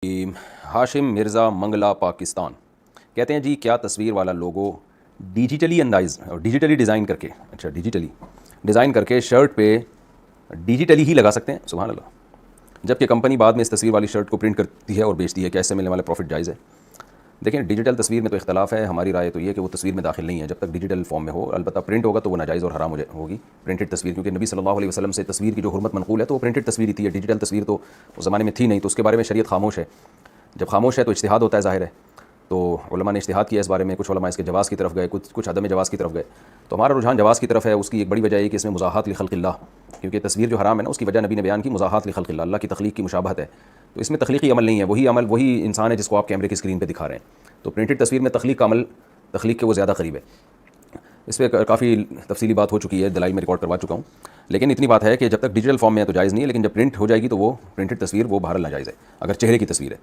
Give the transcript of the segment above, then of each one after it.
ہاشم مرزا منگلا پاکستان کہتے ہیں جی کیا تصویر والا لوگو ڈیجیٹلی ڈیزائن کر کے شرٹ پہ ڈیجیٹلی ہی لگا سکتے ہیں؟ سبحان اللہ. جبکہ کمپنی بعد میں اس تصویر والی شرٹ کو پرنٹ کرتی ہے اور بیچتی ہے، کیا اس سے ملنے والا پروفٹ جائز ہے؟ دیکھیں، ڈیجیٹل تصویر میں تو اختلاف ہے. ہماری رائے تو یہ کہ وہ تصویر میں داخل نہیں ہے جب تک ڈیجیٹل فارم میں ہو. البتہ پرنٹ ہوگا تو وہ ناجائز اور حرام ہوگی پرنٹڈ تصویر، کیونکہ نبی صلی اللہ علیہ وسلم سے تصویر کی جو حرمت منقول ہے تو وہ پرنٹڈ تصویر ہی تھی. ڈیجیٹل تصویر تو اس زمانے میں تھی نہیں، تو اس کے بارے میں شریعت خاموش ہے. جب خاموش ہے تو اجتہاد ہوتا ہے، ظاہر ہے. تو علماء نے اجتہاد کیا اس بارے میں. کچھ علماء اس کے جواز کی طرف گئے، کچھ عدم جواز کی طرف گئے. تو ہمارا رجحان جواز کی طرف ہے. اس کی ایک بڑی وجہ یہ کہ اس میں مزاحات لخلق اللہ، کیونکہ تصویر جو حرام ہے نا اس کی وجہ نبی نے بیان کی، مزاحات لخلق اللہ، اللہ کی تخلیق کی مشابہت ہے. تو اس میں تخلیقی عمل نہیں ہے، وہی انسان ہے جس کو آپ کیمرے کی اسکرین پہ دکھا رہے ہیں. تو پرنٹڈ تصویر میں تخلیق کا عمل، تخلیق کے وہ زیادہ قریب ہے. اس پہ کافی تفصیلی بات ہو چکی ہے، دلائل میں ریکارڈ کروا چکا ہوں. لیکن اتنی بات ہے کہ جب تک ڈیجیٹل فارم میں ہے تو جائز نہیں ہے، لیکن جب پرنٹ ہو جائے گی تو وہ پرنٹڈ تصویر وہ بہرحال ناجائز ہے اگر چہرے کی تصویر ہے.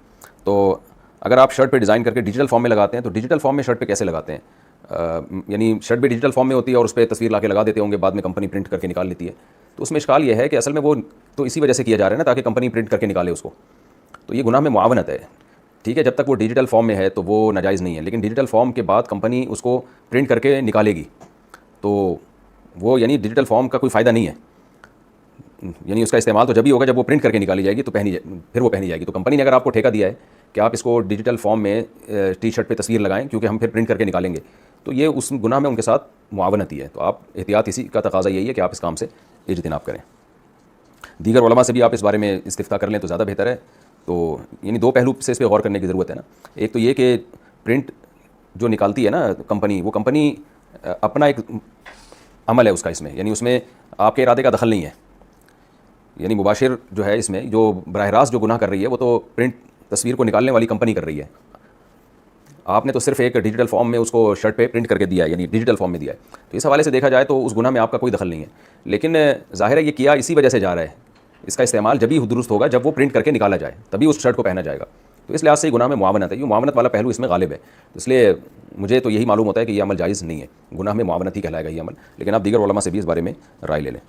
تو اگر آپ شرٹ پہ ڈیزائن کر کے ڈیجیٹل فارم میں لگاتے ہیں تو ڈیجیٹل فارم میں شرٹ پہ کیسے لگاتے ہیں؟ یعنی شرٹ پہ ڈیجیٹل فارم میں ہوتی ہے اور اس پہ تصویر لا کے لگا دیتے ہوں گے، بعد میں کمپنی پرنٹ کر کے نکال لیتی ہے. تو اس میں اشکال یہ ہے کہ اصل میں وہ تو اسی وجہ سے کیا جا رہا ہے نا، تاکہ کمپنی پرنٹ کر کے نکالے اس کو. تو یہ گناہ میں معاونت ہے. ٹھیک ہے، جب تک وہ ڈیجیٹل فارم میں ہے تو وہ ناجائز نہیں ہے، لیکن ڈیجیٹل فارم کے بعد کمپنی اس کو پرنٹ کر کے نکالے گی تو وہ یعنی ڈیجیٹل فارم کا کوئی فائدہ نہیں ہے. یعنی اس کا استعمال تو جب ہی ہوگا جب وہ پرنٹ کر کے نکالی جائے گی تو پھر وہ پہنی جائے گی. تو کمپنی نے اگر آپ کو ٹھیکہ دیا ہے کہ آپ اس کو ڈیجیٹل فارم میں ٹی شرٹ پہ تصویر لگائیں کیونکہ ہم پھر پرنٹ کر کے نکالیں گے، تو یہ اس گناہ میں ان کے ساتھ معاونت ہی ہے. تو آپ احتیاط، اسی کا تقاضا یہی ہے کہ آپ اس کام سے اجتناب کریں. دیگر علماء سے بھی آپ اس بارے میں استفتاء کر لیں تو زیادہ بہتر ہے. تو یعنی دو پہلو سے اس پہ غور کرنے کی ضرورت ہے نا. ایک تو یہ کہ پرنٹ جو نکالتی ہے نا کمپنی، وہ کمپنی اپنا ایک عمل ہے اس کا، اس میں یعنی اس میں آپ کے ارادے کا دخل نہیں ہے. یعنی مباشر جو ہے اس میں جو براہ راست جو گناہ کر رہی ہے وہ تو پرنٹ تصویر کو نکالنے والی کمپنی کر رہی ہے. آپ نے تو صرف ایک ڈیجیٹل فارم میں اس کو شرٹ پہ پرنٹ کر کے دیا ہے، یعنی ڈیجیٹل فارم میں دیا ہے. تو اس حوالے سے دیکھا جائے تو اس گناہ میں آپ کا کوئی دخل نہیں ہے. لیکن ظاہر ہے یہ کیا اسی وجہ سے جا رہا ہے. اس کا استعمال جب ہی درست ہوگا جب وہ پرنٹ کر کے نکالا جائے، تبھی اس شرٹ کو پہنا جائے گا. تو اس لحاظ سے یہ گناہ میں معاونت ہے. یہ معاونت والا پہلو اس میں غالب ہے. اس لیے مجھے تو یہی معلوم ہوتا ہے کہ یہ عمل جائز نہیں ہے، گناہ میں معاونت ہی کہلائے گا یہ عمل. لیکن آپ دیگر علماء سے بھی اس بارے میں رائے لے لیں.